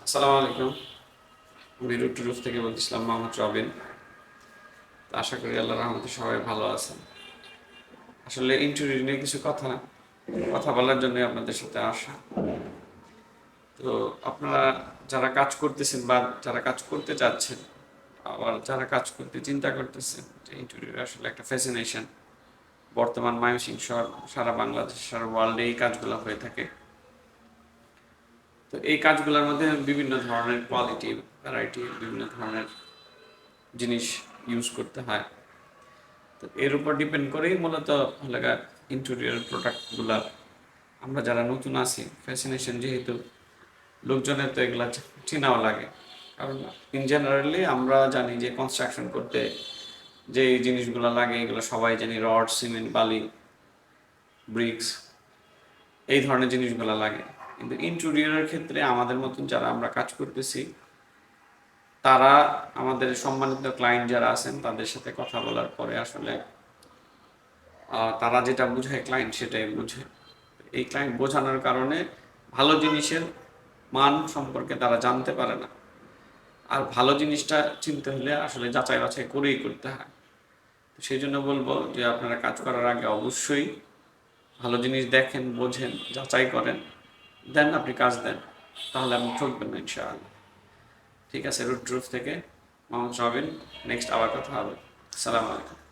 আসসালামু আলাইকুম। আমি রুট থেকে বলছিলাম, মোহাম্মদ রবিন। তো আশা করি আল্লাহর রহমতে সবাই ভালো আছেন। আসলে ইন্টারভিউ নিয়ে কিছু কথা কথা বলার জন্য আপনাদের সাথে আসা। তো আপনারা যারা কাজ করতেছেন বা যারা কাজ করতে চাচ্ছেন, আবার যারা কাজ করতে চিন্তা করতেছেন, যে ইন্টারভিউ আসলে একটা ফ্যাসিনেশন। বর্তমান ময়মনসিংহ শহর, সারা বাংলাদেশ, সারা ওয়ার্ল্ডে এই কাজগুলো হয়ে থাকে। তো এই কাজগুলোর মধ্যে বিভিন্ন ধরনের কোয়ালিটি, ভ্যারাইটি, বিভিন্ন ধরনের জিনিস ইউজ করতে হয়। তো এর উপর ডিপেন্ড করেই মূলত লাগা ইন্টেরিয়র প্রোডাক্টগুলা আমরা যারা নতুন আছি, ফ্যাসিনেশন যেহেতু, লোকজনের তো এগুলা চেনাও লাগে। কারণ ইন জেনারেলি আমরা জানি যে কনস্ট্রাকশন করতে যে এই জিনিসগুলো লাগে এগুলো সবাই জানি, রড, সিমেন্ট, বালি, ব্রিক্স, এই ধরনের জিনিসগুলো লাগে। কিন্তু ইন্টেরিয়রের ক্ষেত্রে আমাদের মতন যারা আমরা কাজ করতেছি, তারা, আমাদের সম্মানিত ক্লায়েন্ট যারা আছেন তাদের সাথে কথা বলার পরে আসলে তারা যেটা বুঝায় ক্লায়েন্ট সেটাই বুঝে। এই ক্লায়েন্ট বোঝানোর কারণে ভালো জিনিসের মান সম্পর্কে তারা জানতে পারে না। আর ভালো জিনিসটা চিনতে হলে আসলে যাচাই বাছাই করেই করতে হয়। তো সেই জন্য বলবো যে আপনারা কাজ করার আগে অবশ্যই ভালো জিনিস দেখেন, বোঝেন, যাচাই করেন, দেন আপনি কাজ দেন। তাহলে আপনি ঠকবেন না ইনশাআল্লাহ। ঠিক আছে, রুট থেকে মোহাম্মদ রবিন। নেক্সট আবার কথা হবে। আসসালামু আলাইকুম।